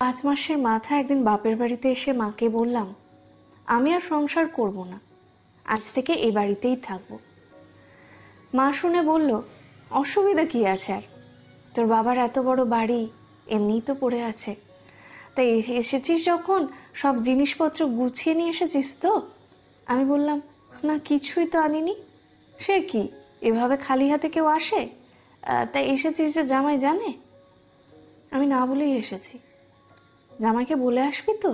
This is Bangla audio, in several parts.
5 মাসের মাথায় একদিন বাপের বাড়িতে এসে মাকে বললাম, আমি আর সংসার করব না, আজ থেকে এই বাড়িতেই থাকবো। মা শুনে বলল, অসুবিধা কি আছে আর, তোর বাবার এত বড় বাড়ি এমনিই তো পড়ে আছে, তাই এসেছিস যখন সব জিনিসপত্র গুছিয়ে নিয়ে এসেছিস তো? আমি বললাম, না কিছুই তো আনিনি। সে কি, এভাবে খালি হাতে কেউ আসে? তাই এসেছিস যে জামাই জানে? আমি না বলেই এসেছি। জামাইকে বলে আসবি তো?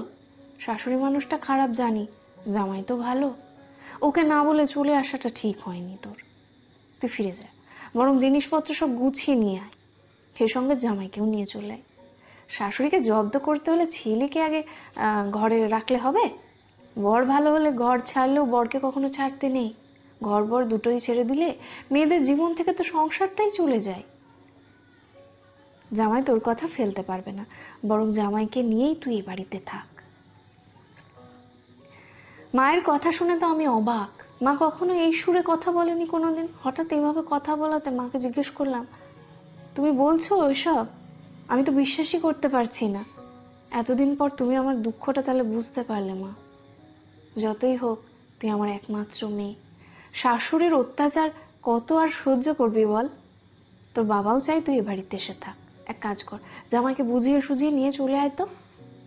শাশুড়ি মানুষটা খারাপ জানি, জামাই তো ভালো। ওকে না বলে চলে আসাটা ঠিক হয়নি তোর। তুই ফিরে যা, বরং জিনিসপত্র সব গুছিয়ে নিয়ে আয়, সেই সঙ্গে জামাইকেও নিয়ে চলে আয়। শাশুড়িকে জব্দ করতে হলে ছেলেকে আগে ঘরে রাখলে হবে? বর ভালো হলে ঘর ছাড়লেও বরকে কখনো ছাড়তে নেই। ঘর বর দুটোই ছেড়ে দিলে মেয়েদের জীবন থেকে তো সংসারটাই চলে যায়। জামাই তোর কথা ফেলতে পারবে না, বরং জামাইকে নিয়েই তুই এ বাড়িতে থাক। মায়ের কথা শুনে তো আমি অবাক। মা কখনো এই সুরে কথা বলেনি কোনোদিন। হঠাৎ এভাবে কথা বলাতে মাকে জিজ্ঞেস করলাম, তুমি বলছো ওইসব? আমি তো বিশ্বাসই করতে পারছি না। এতদিন পর তুমি আমার দুঃখটা তাহলে বুঝতে পারলে মা। যতই হোক তুই আমার একমাত্র মেয়ে, শাশুড়ির অত্যাচার কত আর সহ্য করবি বল? তোর বাবাও চাই তুই এ বাড়িতে এসে থাক। এক কাজ কর, জামাইকে বুঝিয়ে সুঝিয়ে নিয়ে চলে আয় তো,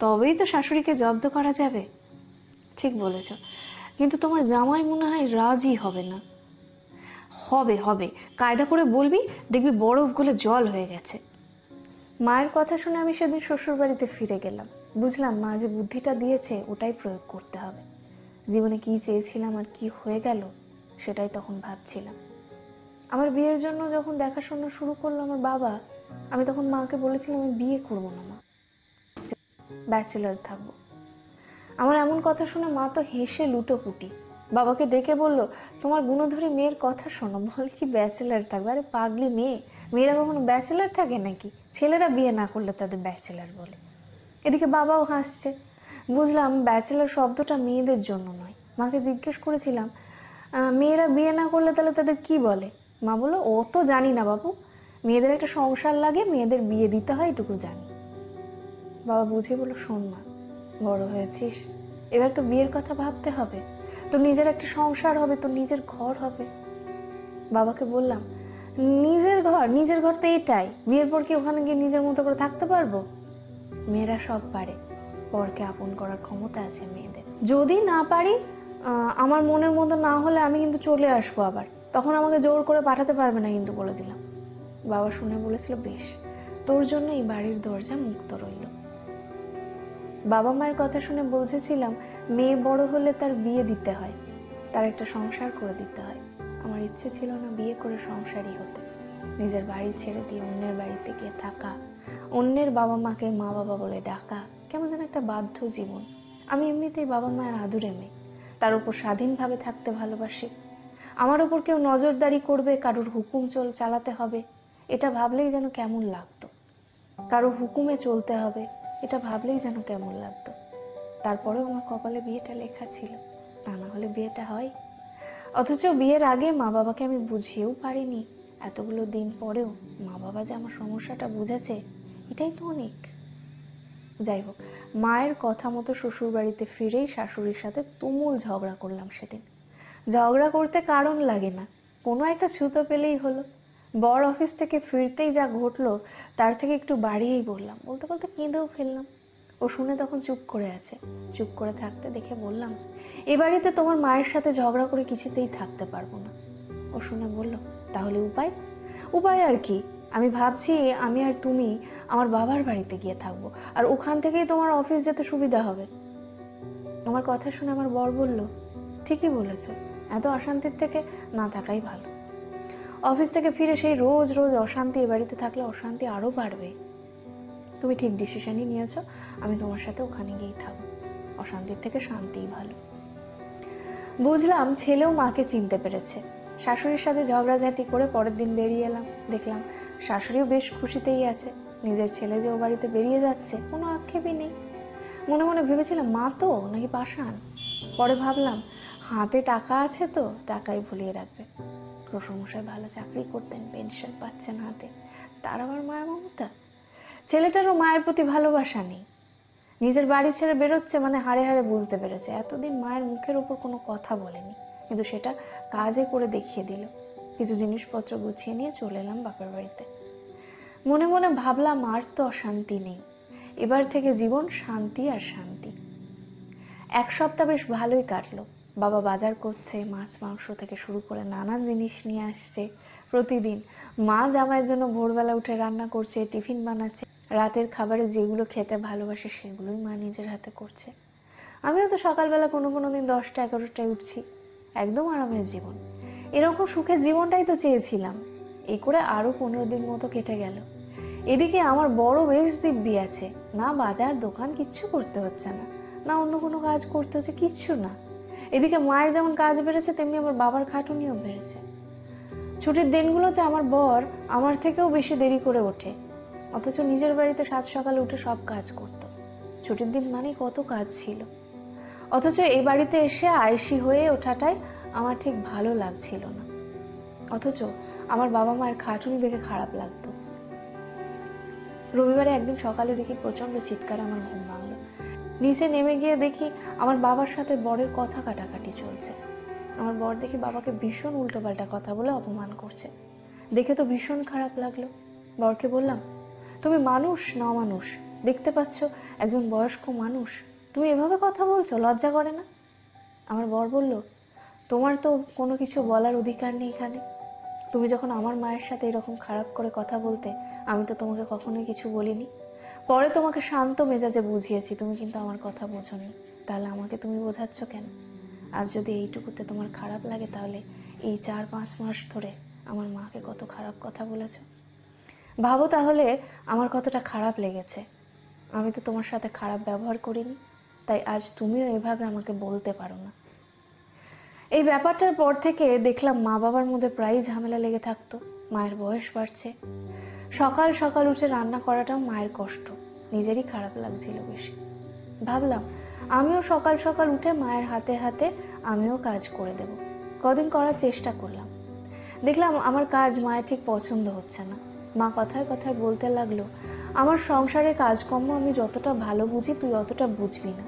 তবেই তো শাশুড়িকে জব্দ করা যাবে। ঠিক বলেছ, কিন্তু তোমার জামাই মনে হয় রাজি হবে না। হবে হবে, কায়দা করে বলবি, দেখবি বরফ গলে জল হয়ে গেছে। মায়ের কথা শুনে আমি সেদিন শ্বশুর বাড়িতে ফিরে গেলাম। বুঝলাম মা যে বুদ্ধিটা দিয়েছে ওটাই প্রয়োগ করতে হবে। জীবনে কি চেয়েছিলাম আর কি হয়ে গেল সেটাই তখন ভাবছিলাম। আমার বিয়ের জন্য যখন দেখাশোনা শুরু করলো আমার বাবা, আমি তখন মাকে বলেছিলাম আমি বিয়ে করবো না মা, ব্যাচেলার থাকবো। আমার এমন কথা শুনে মা তো হেসে লুটোপুটি। বাবাকে ডেকে বলল, তোমার গুণধরী মেয়ের কথা শোনো, বল কি ব্যাচেলার থাকবে? আরে পাগলি মেয়ে, মেয়েরা কখনো ব্যাচেলার থাকে নাকি? ছেলেরা বিয়ে না করলে তাদের ব্যাচেলার বলে। এদিকে বাবাও হাসছে। বুঝলাম ব্যাচেলার শব্দটা মেয়েদের জন্য নয়। মাকে জিজ্ঞেস করেছিলাম, মেয়েরা বিয়ে না করলে তাহলে তাদের কি বলে? মা বললো, ও তো জানি না বাবু, মেয়েদের একটা সংসার লাগে, মেয়েদের বিয়ে দিতে হয়, এটুকু জানি। বাবা বুঝে বলল, শোন মা, বড় হয়েছিস, এবার তো বিয়ের কথা ভাবতে হবে, তোর নিজের একটা সংসার হবে, তোর নিজের ঘর হবে। বাবাকে বললাম, নিজের ঘর তো এটাই, বিয়ের পর কি ওখানে গিয়ে নিজের মতো করে থাকতে পারবো? মেয়েরা সব পারে, পরকে আপন করার ক্ষমতা আছে মেয়েদের। যদি না পারি, আমার মনের মতো না হলে আমি কিন্তু চলে আসবো আবার, তখন আমাকে জোর করে পাঠাতে পারবে না কিন্তু, বলে দিলাম। বাবা শুনে বলেছিল, বেশ, তোর জন্য এই বাড়ির দরজা মুক্ত রইল। বাবা মায়ের কথা শুনে বুঝেছিলাম মেয়ে বড় হলে তার বিয়ে দিতে হয়, তার একটা সংসার করে দিতে হয়। আমার ইচ্ছে ছিল না বিয়ে করে সংসারই হতে, নিজের বাড়ি ছেড়ে দিয়ে অন্যের বাড়িতে গিয়ে থাকা, অন্যের বাবা মাকে মা বাবা বলে ডাকা, কেমন যেন একটা বাধ্য জীবন। আমি এমনিতেই বাবা মায়ের আদুরে মেয়ে, তার উপর স্বাধীনভাবে থাকতে ভালোবাসি। আমার ওপর কেউ নজরদারি করবে, কারোর হুকুম চালাতে হবে, এটা ভাবলেই যেন কেমন লাগতো। কারো হুকুমে চলতে হবে, এটা ভাবলেই যেন কেমন লাগতো। তারপরেও আমার কপালে বিয়েটা লেখা ছিল, তা না হলে বিয়েটা হয়? অথচ বিয়ের আগে মা বাবাকে আমি বুঝিয়েও পারিনি। এতগুলো দিন পরেও মা বাবা যে আমার সমস্যাটা বুঝেছে, এটাই তো অনেক। যাই হোক, মায়ের কথা মতো শ্বশুর বাড়িতে ফিরেই শাশুড়ির সাথে তুমুল ঝগড়া করলাম সেদিন। ঝগড়া করতে কারণ লাগে না, কোনো একটা ছুতো পেলেই হলো। বর অফিস থেকে ফিরতেই যা ঘটলো তার থেকে একটু বাড়িয়েই বললাম, বলতে বলতে কেঁদেও ফেললাম। ও শুনে তখন চুপ করে আছে। চুপ করে থাকতে দেখে বললাম, এ বাড়িতে তোমার মায়ের সাথে ঝগড়া করে কিছুতেই থাকতে পারবো না। ও শুনে বলল, তাহলে উপায়? উপায় আর কি, আমি ভাবছি আমি আর তুমি আমার বাবার বাড়িতে গিয়ে থাকবো, আর ওখান থেকেই তোমার অফিস যেতে সুবিধা হবে। আমার কথা শুনে আমার বর বলল, ঠিকই বলেছ, এত অশান্তির থেকে না থাকাই ভালো। অফিস থেকে ফিরে সেই রোজ রোজ অশান্তি, এ বাড়িতে থাকলে অশান্তি আরও বাড়বে। তুমি ঠিক ডিসিশনই নিয়েছো, আমি তোমার সাথে ওখানে গিয়েই থাকবো, অশান্তির থেকে শান্তিই ভালো। বুঝলাম ছেলেও মাকে চিনতে পেরেছে। শাশুড়ির সাথে ঝগড়াঝাটি করে পরের দিন বেরিয়ে এলাম। দেখলাম শাশুড়িও বেশ খুশিতেই আছে, নিজের ছেলে যে ও বাড়িতে বেরিয়ে যাচ্ছে কোনো আক্ষেপই নেই। মনে মনে ভেবেছিলাম মা তো নাকি পাষাণ। পরে ভাবলাম হাতে টাকা আছে তো টাকাই ভুলিয়ে রাখবে। শ্বশুরমশাই ভালো চাকরি করতেন, পেনশন পাচ্ছেন হাতে, তার আবার মায়া মমতা। ছেলেটারও মায়ের প্রতি ভালোবাসা নেই। নিজের বাড়ি ছেড়ে বেরোচ্ছে মানে হাড়ে হাড়ে বুঝতে পেরেছে এতদিন মায়ের মুখের উপর কোনো কথা বলেনি, কিন্তু সেটা কাজে করে দেখিয়ে দিল। কিছু জিনিসপত্র গুছিয়ে নিয়ে চলে এলাম বাপের বাড়িতে। মনে মনে ভাবলাম আর তো অশান্তি নেই, এবার থেকে জীবন শান্তি আর শান্তি। এক সপ্তাহ বেশ ভালোই কাটলো। বাবা বাজার করছে, মাছ মাংস থেকে শুরু করে নানান জিনিস নিয়ে আসছে প্রতিদিন। মা জামাইয়ের জন্য ভোরবেলা উঠে রান্না করছে, টিফিন বানাচ্ছে, রাতের খাবারে যেগুলো খেতে ভালোবাসে সেগুলোই মা নিজের হাতে করছে। আমিও তো সকালবেলা কোনো কোনো দিন 10টা-11টায় উঠছি। একদম আরামের জীবন। এরকম সুখের জীবনটাই তো চেয়েছিলাম। এই করে আরও 15 দিন মতো কেটে গেল। এদিকে আমার বড় বেশ দিব্যি আছে, না বাজার দোকান কিচ্ছু করতে হচ্ছে না, না অন্য কোনো কাজ করতে হচ্ছে, কিচ্ছু না। এদিকে মায়ের যেমন কাজ বেড়েছে তেমনি আমার বাবার খাটুনিও বেড়েছে। ছুটির দিনগুলোতে আমার বর আমার থেকেও বেশি দেরি করে ওঠে, অথচ নিজের বাড়িতে সাত সকালে উঠে সব কাজ করত। ছুটির দিন মানেই কত কাজ ছিল, অথচ এই বাড়িতে এসে আয়েশি হয়ে ওঠাটাই আমার ঠিক ভালো লাগছিল না। অথচ আমার বাবা মায়ের খাটুনি দেখে খারাপ লাগতো। রবিবারে একদিন সকালে দেখি প্রচণ্ড চিৎকার, আমার ঘুম ভাঙলো। নিচে নেমে গিয়ে দেখি আমার বাবার সাথে বরের কথা কাটাকাটি চলছে। আমার বর দেখি বাবাকে ভীষণ উল্টোপাল্টা কথা বলে অপমান করছে। দেখে তো ভীষণ খারাপ লাগলো। বরকে বললাম, তুমি মানুষ না অমানুষ? দেখতে পাচ্ছ একজন বয়স্ক মানুষ, তুমি এভাবে কথা বলছো, লজ্জা করে না? আমার বর বলল, তোমার তো কোনো কিছু বলার অধিকার নেই এখানে। তুমি যখন আমার মায়ের সাথে এরকম খারাপ করে কথা বলতে, আমি তো তোমাকে কখনোই কিছু বলিনি। পরে তোমাকে শান্ত মেজাজে বুঝিয়েছি, তুমি কিন্তু আমার কথা বোঝোনি। তাহলে আমাকে তুমি বোঝাচ্ছ কেন? আজ যদি এইটুকুতে তোমার খারাপ লাগে, তাহলে এই 4-5 মাস ধরে আমার মাকে কত খারাপ কথা বলেছ। ভাবো তাহলে আমার কতটা খারাপ লেগেছে। আমি তো তোমার সাথে খারাপ ব্যবহার করিনি, তাই আজ তুমিও এভাবে আমাকে বলতে পারো না। এই ব্যাপারটার পর থেকে দেখলাম মা বাবার মধ্যে প্রায়ই ঝামেলা লেগে থাকতো। মায়ের বয়স বাড়ছে, সকাল সকাল উঠে রান্না করাটাও মায়ের কষ্ট, নিজেরই খারাপ লাগছিল বেশি। ভাবলাম আমিও সকাল সকাল উঠে মায়ের হাতে হাতে আমিও কাজ করে দেব। কদিন করার চেষ্টা করলাম, দেখলাম আমার কাজ মায়ের ঠিক পছন্দ হচ্ছে না। মা কথায় কথায় বলতে লাগলো, আমার সংসারের কাজকর্ম আমি যতটা ভালো বুঝি তুই অতটা বুঝবি না।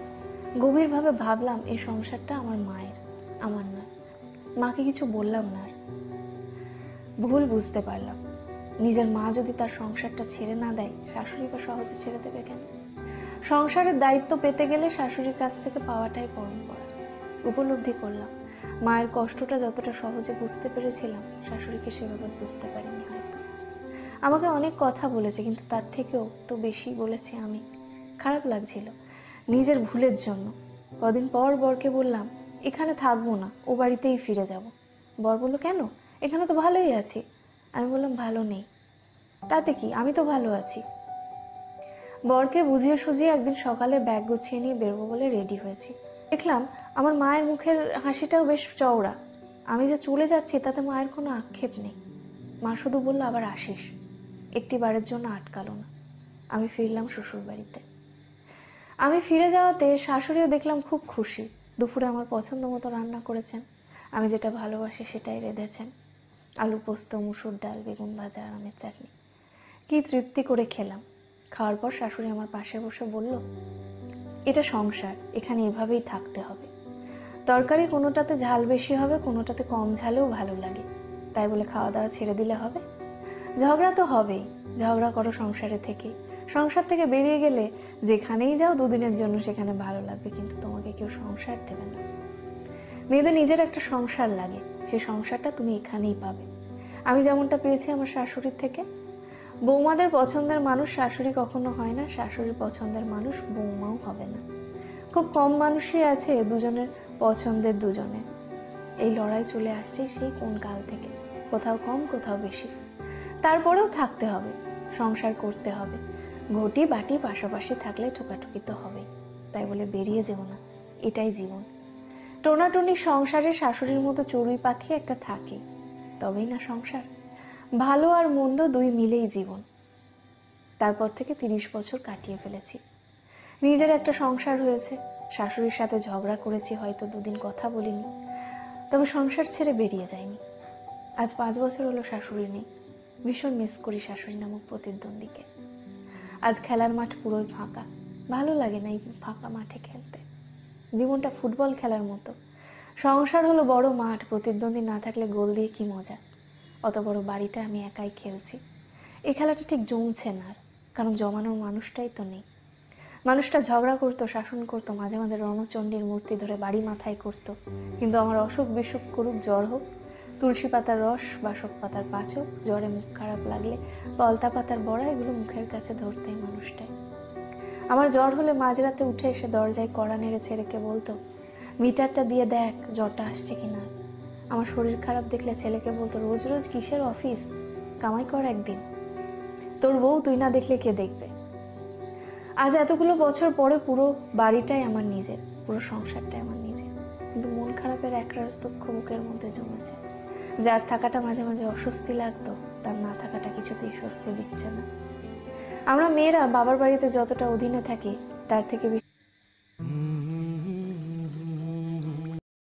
গভীরভাবে ভাবলাম এই সংসারটা আমার মায়ের, আমার নয়। মাকে কিছু বললাম না আর। ভুল বুঝতে পারলাম, নিজের মা যদি তার সংসারটা ছেড়ে না দেয়, শাশুড়ি বা সহজে ছেড়ে দেবে কেন? সংসারের দায়িত্ব পেতে গেলে শাশুড়ির কাছ থেকে পাওয়াটাই পরম্পরা। উপলব্ধি করলাম মায়ের কষ্টটা যতটা সহজে বুঝতে পেরেছিলাম, শাশুড়িকে সেভাবে বুঝতে পারিনি হয়তো। আমাকে অনেক কথা বলেছে, কিন্তু তার থেকেও তো বেশি বলেছি আমি। খারাপ লাগছিল নিজের ভুলের জন্য। কদিন পর বরকে বললাম, এখানে থাকবো না, ও বাড়িতেই ফিরে যাব। বর বলল, কেন? এখানে তো ভালোই আছি। আমি বললাম, ভালো নেই। তাতে কি, আমি তো ভালো আছি। বরকে বুঝিয়ে সুঝিয়ে একদিন সকালে ব্যাগ গুছিয়ে নিয়ে বেরোবো বলে রেডি হয়েছি। দেখলাম আমার মায়ের মুখের হাসিটাও বেশ চওড়া। আমি যে চলে যাচ্ছি তাতে মায়ের কোনো আক্ষেপ নেই। মা শুধু বলল, আবার আসিস। একটি বারের জন্য আটকালো না। আমি ফিরলাম শ্বশুর বাড়িতে। আমি ফিরে যাওয়াতে শাশুড়িও দেখলাম খুব খুশি। দুপুরে আমার পছন্দ মতো রান্না করেছেন, আমি যেটা ভালোবাসি সেটাই রেঁধেছেন। আলু পোস্ত, মুসুর ডাল, বেগুন ভাজা, আমের চাটনি। কি তৃপ্তি করে খেলাম। খাওয়ার পর শাশুড়ি আমার পাশে বসে বলল, এটা সংসার, এখানে এভাবেই থাকতে হবে। তরকারি কোনোটাতে ঝাল বেশি হবে, কোনোটাতে কম ঝালেও ভালো লাগে, তাই বলে খাওয়া দাওয়া ছেড়ে দিলে হবে? ঝগড়া তো হবেই, ঝগড়া করো সংসারে থেকে। সংসার থেকে বেরিয়ে গেলে যেখানেই যাও দুদিনের জন্য সেখানে ভালো লাগবে, কিন্তু তোমাকে কেউ সংসার দেবে না। মেয়েদের নিজের একটা সংসার লাগে, সেই সংসারটা তুমি এখানেই পাবে। আমি যেমনটা পেয়েছি আমার শাশুড়ির থেকে। বৌমাদের পছন্দের মানুষ শাশুড়ি কখনো হয় না, শাশুড়ির পছন্দের মানুষ বৌমাও হবে না। খুব কম মানুষই আছে দুজনের পছন্দের দুজনে। এই লড়াই চলে আসছে সেই কোন কাল থেকে, কোথাও কম কোথাও বেশি। তারপরেও থাকতে হবে, সংসার করতে হবে। ঘটি বাটি পাশাপাশি থাকলে ঠোকাঠুকি তো হবেই, তাই বলে বেরিয়ে যেও না, এটাই জীবন। টোনাটুনি সংসারে শাশুড়ির মতো চড়ুই পাখি একটা থাকে, তবেই না সংসার। ভালো আর মন্দ দুই মিলেই জীবন। তারপর থেকে 30 বছর কাটিয়ে ফেলেছি, নিজের একটা সংসার হয়েছে। শাশুড়ির সাথে ঝগড়া করেছি, হয়তো দুদিন কথা বলিনি, তবে সংসার ছেড়ে বেরিয়ে যায়নি। আজ 5 বছর হলো শাশুড়ি নেই। ভীষণ মিস করি শাশুড়ি নামক প্রতিদ্বন্দ্বীকে। আজ খেলার মাঠ পুরোই ফাঁকা, ভালো লাগে না এই ফাঁকা মাঠে খেলতে। জীবনটা ফুটবল খেলার মতো। সংসার হলো বড় মাঠ, প্রতিদ্বন্দ্বী না থাকলে গোল দিয়ে কি মজা। অত বড় বাড়িটা আমি একাই খেলছি। এই খেলাটা ঠিক জমছে না আর, কারণ জমানোর মানুষটাই তো নেই। মানুষটা ঝগড়া করতো, শাসন করতো, মাঝে মাঝে রণচণ্ডীর মূর্তি ধরে বাড়ি মাথায় করতো। কিন্তু আমার অসুখ বিসুখ করুক, জ্বর হোক, তুলসী পাতার রস, বাসক পাতার পাচক, জ্বরে মুখ খারাপ লাগলে পলতা পাতার বড়া, এগুলো মুখের কাছে ধরতেই মানুষটাই। আমার জ্বর হলে মাঝরাতে উঠে এসে দরজায় কড়া নেড়ে ছেলেকে বলতো, মিটারটা দিয়ে দেখ জ্বরটা আসছে কিনা। আমার শরীর খারাপ দেখলে ছেলেকে বলতো, রোজ রোজ কিসের অফিস, কামাই কর একদিন, তোর বউ তুই না দেখলে কে দেখবে। আজ এতগুলো বছর পরে পুরো বাড়িটাই আমার নিজের, পুরো সংসারটাই আমার নিজের, কিন্তু মন খারাপের একরাশ দুঃখ বুকের মধ্যে জমেছে। যার থাকাটা মাঝে মাঝে অস্বস্তি লাগতো, তার না থাকাটা কিছুতেই স্বস্তি দিচ্ছে না। আমরা মেয়েরা বাবার বাড়িতে যতটা অধীনে থাকি, তার থেকে